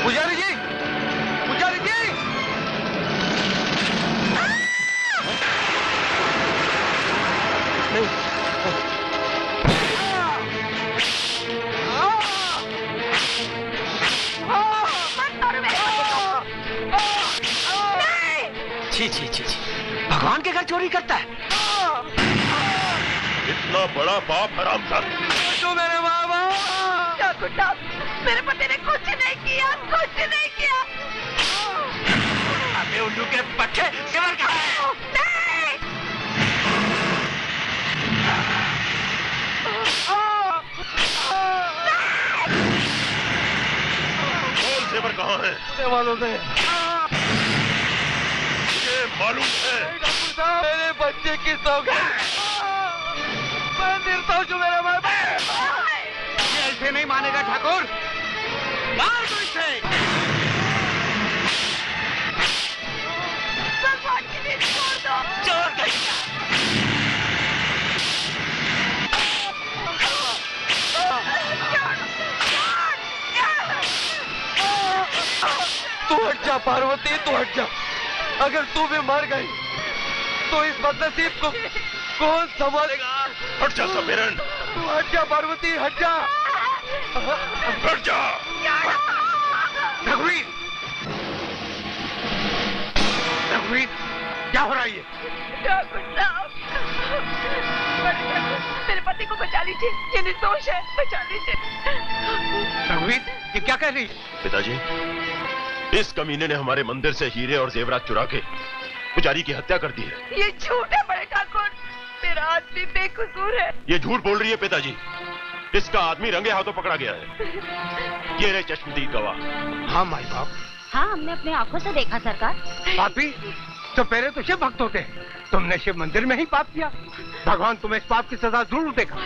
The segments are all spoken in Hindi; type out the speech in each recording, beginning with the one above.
पुजारी जी, पुजारी जी। नहीं। छी छी छी छी, भगवान के घर चोरी करता है। इतना बड़ा पाप हरामजादा। तो मेरे बाबा। क्या गुड्डा, मेरे पति ने कुछ नहीं किया, कुछ नहीं किया। अबे उल्लू के बच्चे, सिमर कहाँ है? नहीं। बोल सेवर कहाँ है? मुझे मालूम नहीं। मुझे मालूम है। डॉक्टर साहब, मेरे बच्चे की सौगात। मैं निर्दोष हूँ मेरे बाबा। ये ऐसे नहीं मानेगा ठाकुर। मार दो इसे। भगवान की नींद छोड़ दो। चोर कहीं। तू हट जा पार्वती, तू हट जा। अगर तू भी मर गई तो इस बदनसीब को कौन संभालेगा? हट जा समीरन। तू हट जा पार्वती, हट जा। हट जा। रघुवीर, रघुवीर, क्या हो रहा है ये? मेरे पति को बचा लीजिए, ये निर्दोष है, बचा लीजिए। रघुवीर, ये क्या कह रही है? पिताजी, इस कमीने ने हमारे मंदिर से हीरे और जेवरात चुरा के पुजारी की हत्या कर दी है। ये झूठ है बड़े ठाकुर, मेरा आदमी बेकसूर है। ये झूठ बोल रही है पिताजी। इसका आदमी रंगे हाथों पकड़ा गया है। ये रहे चश्मदीद गवाह। हाँ माई बाप। हाँ, हमने अपने आंखों से देखा सरकार। पापी, तो पहले तो शिव भक्त होते हैं। तुमने शिव मंदिर में ही पाप किया। भगवान तुम्हें इस पाप की सजा जरूर देगा।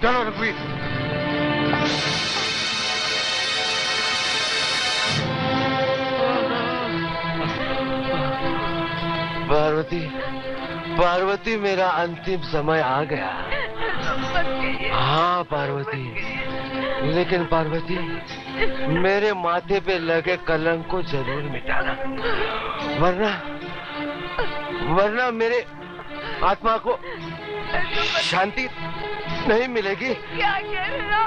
चलो रघुवीर। पार्वती, पार्वती, मेरा अंतिम समय आ गया। हाँ पार्वती, लेकिन पार्वती, मेरे माथे पे लगे कलंक को जरूर मिटाना, वरना मेरे आत्मा को शांति नहीं मिलेगी।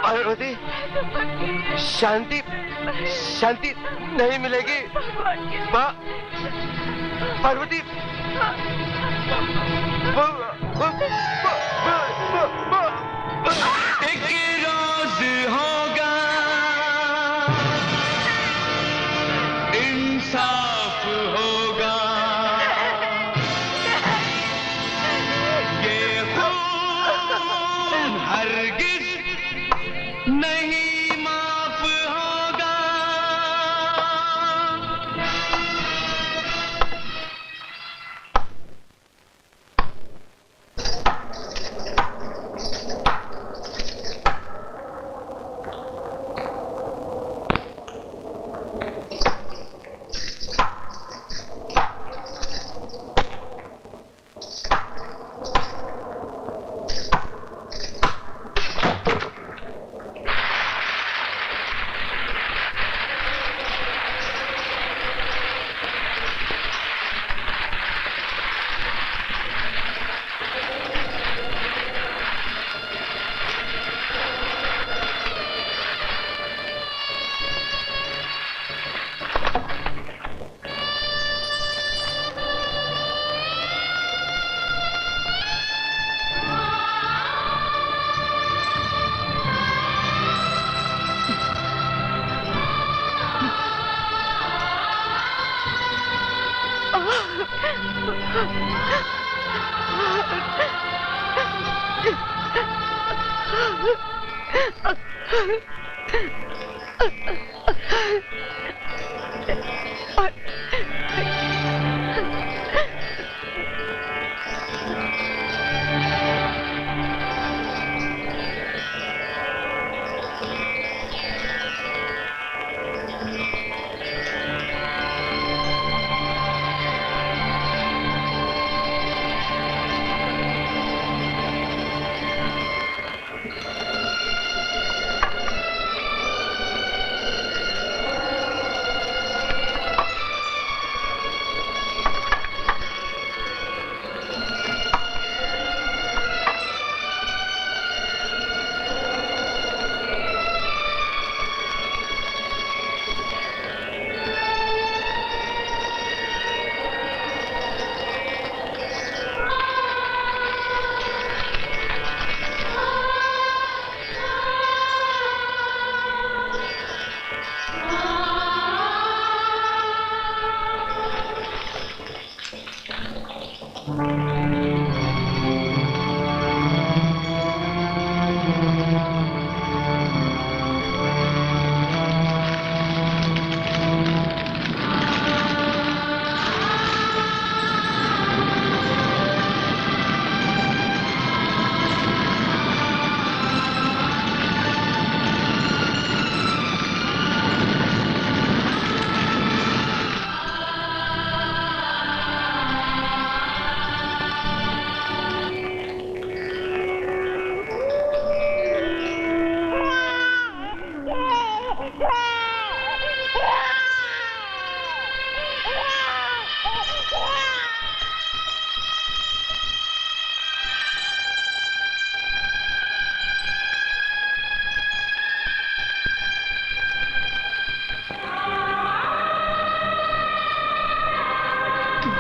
पार्वती, शांति नहीं मिलेगी। पार्वती, एक रोज होगा इंसाफ होगा, ये खून हरगिज नहीं माफ होगा।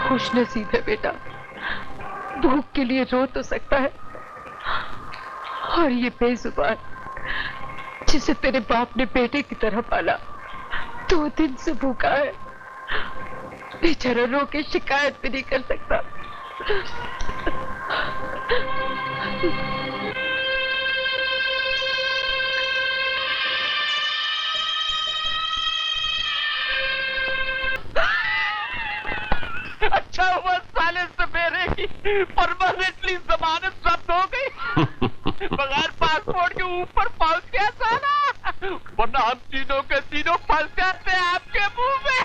खुश नसीब है बेटा, भूख के लिए रो तो सकता है, और ये बेजुबान जिसे तेरे बाप ने बेटे की तरह पाला 2 दिन से भूखा है, बेचारा रो के शिकायत भी नहीं कर सकता। अच्छा हुआ साले सवेरे की परमानेंटली जमानत जब्त हो गई। बगैर पासपोर्ट के ऊपर पहुंच गया साला, वरना हम तीनों के तीनों फंस जाते आपके मुंह में।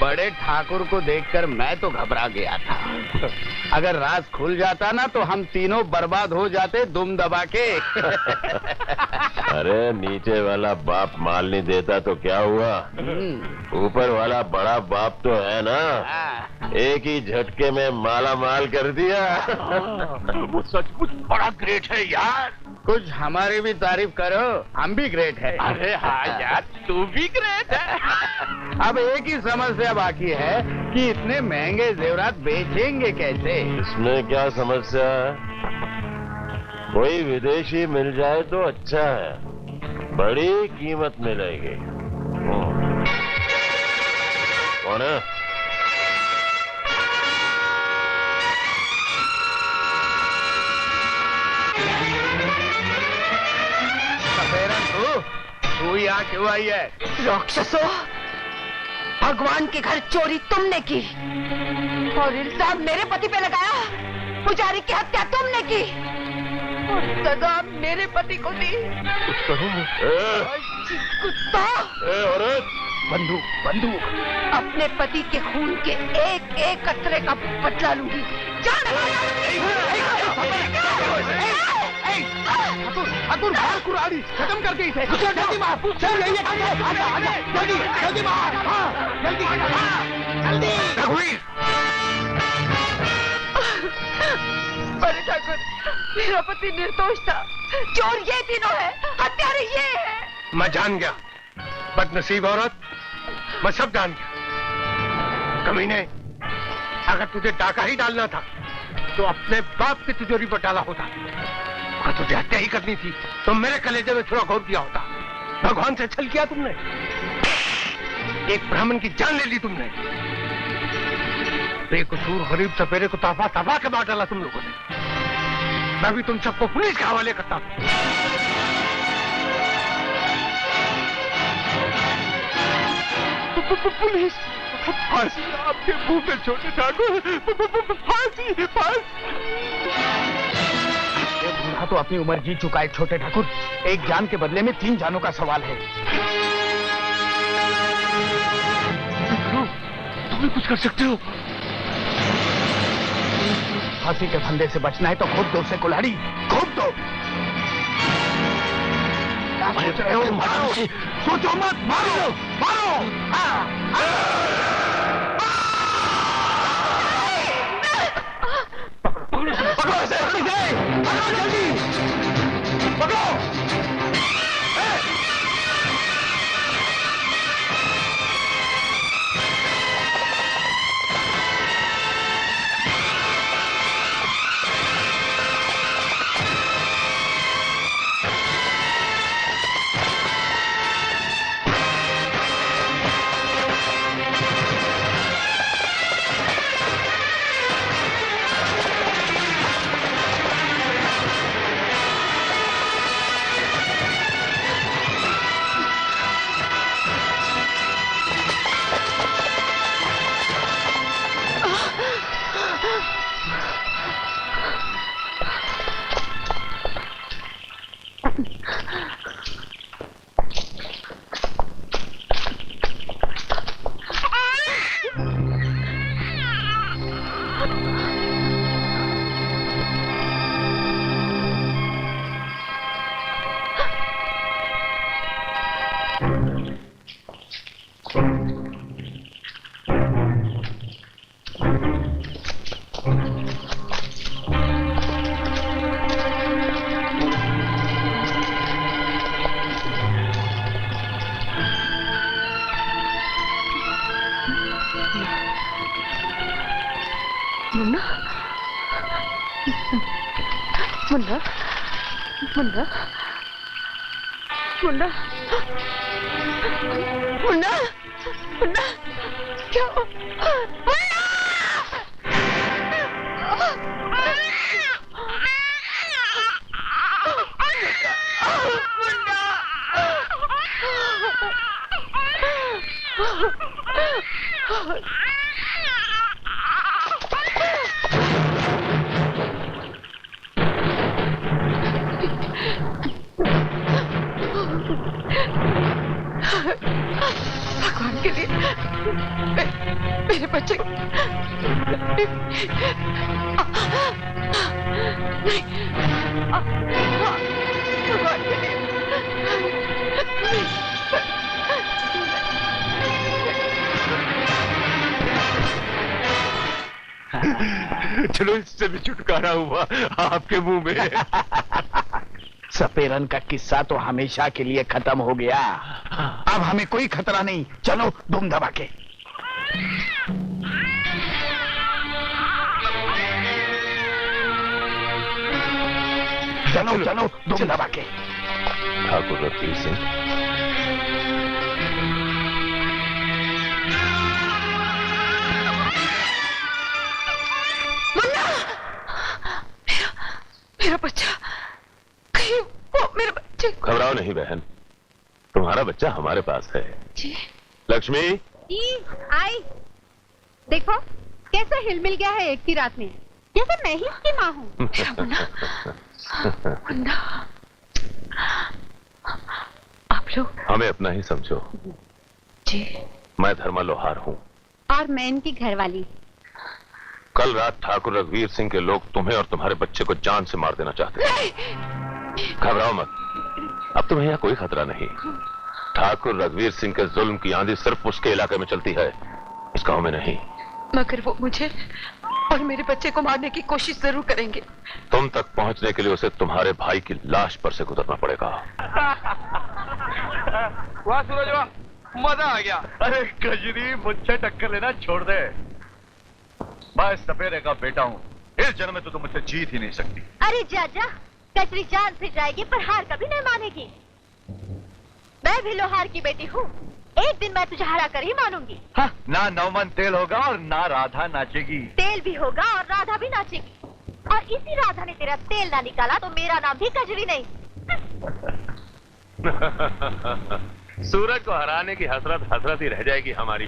बड़े ठाकुर को देखकर मैं तो घबरा गया था। अगर राज खुल जाता ना तो हम तीनों बर्बाद हो जाते दुम दबा के। अरे नीचे वाला बाप माल नहीं देता तो क्या हुआ, ऊपर वाला बड़ा बाप तो है ना, एक ही झटके में माला माल कर दिया। वो सचमुच बड़ा ग्रेट है यार। कुछ हमारी भी तारीफ करो, हम भी ग्रेट है। अरे हाँ यार, तू भी ग्रेट है। अब एक ही समस्या बाकी है कि इतने महंगे जेवरात बेचेंगे कैसे। इसमें क्या समस्या है, कोई विदेशी मिल जाए तो अच्छा है, बड़ी कीमत मिलेगी। कौन है? तू यहाँ क्यों आई है? राक्षसो, भगवान के घर चोरी तुमने की और इल्जाम मेरे पति पे लगाया, पुजारी की हत्या तुमने की और सजा मेरे पति को दी। कुत्ता! औरत! बंदूक अपने पति के खून के एक एक कतरे का बदला लूंगी। ठाकुर मार कुराड़ी, खत्म कर दी इसे। जल्दी मार, चल जल्दी मार, जल्दी रघुवीर। अरे ठाकुर, मेरा पति निर्दोष था, चोर ये तीनों है, हत्यारे ये है। मैं जान गया, बदनसीब औरत, मैं सब जान गया। कमीने, अगर तुझे डाका ही डालना था तो अपने बाप की तिजोरी पर डाला होता। अगर तुझे हत्या ही करनी थी तो मेरे कलेजे में थोड़ा घोर दिया होता। भगवान से छल किया तुमने, एक ब्राह्मण की जान ले ली तुमने, बेकसूर गरीब सपेरे को ताबा ताबा के मार डाला तुम लोगों ने। मैं भी तुम सबको पुलिस के हवाले करता हूं। पुलिस! फांसी आपके मुंह पे छोटे ठाकुर, फांसी फांसी। ये बूढ़ा तो अपनी उम्र जी चुका है छोटे ठाकुर, एक जान के बदले में 3 जानों का सवाल है। तुम भी कुछ कर सकते हो। फांसी के फंदे से बचना है तो खूब दो से कुल्हाड़ी, खूब दो। सोच रहे हो? मारो, सोचो मत, मारो मारो। पकड़ो इसे, पकड़ो जल्दी, पकड़ो। मुन्ना मुन्ना मुन्ना मुन्ना मुन्ना मुन्ना क्या मुन्ना भगवान के लिए मेरे बच्चे नहीं भगवान के लिए चलो इससे भी छुटकारा हुआ आपके मुंह में। सपेरन का किस्सा तो हमेशा के लिए खत्म हो गया। अब हमें कोई खतरा नहीं। चलो धूम दबा के। चलो चलो धूम दबा के। ठाकुर रफीक सिंह, मेरा बच्चा, कहीं वो मेरे बच्चे को... घबराओ नहीं बहन, तुम्हारा बच्चा हमारे पास है। जी लक्ष्मी जी आई। देखो कैसे हिलमिल गया है एक ही रात में, जैसे मैं ही उसकी माँ हूँ। मेरा मुन्ना, मुन्ना, आप लोग हमें अपना ही समझो। जी मैं धर्मा लोहार हूँ और मैं इनकी घरवाली। कल रात ठाकुर रघुवीर सिंह के लोग तुम्हें और तुम्हारे बच्चे को जान से मार देना चाहते थे। घबराओ मत, अब तुम्हें यहाँ कोई खतरा नहीं। ठाकुर रघुवीर सिंह के जुल्म की आंधी सिर्फ उसके इलाके में चलती है, इस गांव में नहीं। मगर वो मुझे और मेरे बच्चे को मारने की कोशिश जरूर करेंगे। तुम तक पहुंचने के लिए उसे तुम्हारे भाई की लाश पर से गुजरना पड़ेगा। वाह सूरज वाह, मजा आ गया। अरे गजरी, मुझसे टक्कर लेना छोड़ दे। मैं सपेरे का बेटा हूँ, इस जन्म में तो तुम मुझसे जीत ही नहीं सकती। अरे जाजा, कचरी जान से जाएगी पर हार कभी नहीं मानेगी। मैं भी लोहार की बेटी हूँ, एक दिन मैं तुझे हरा कर ही मानूंगी। हाँ, ना नौमन तेल होगा और ना राधा नाचेगी। तेल भी होगा और राधा भी नाचेगी, और इसी राधा ने तेरा तेल ना निकाला तो मेरा नाम भी कजरी नहीं। सूरज को हराने की हसरत हसरत ही रह जाएगी हमारी।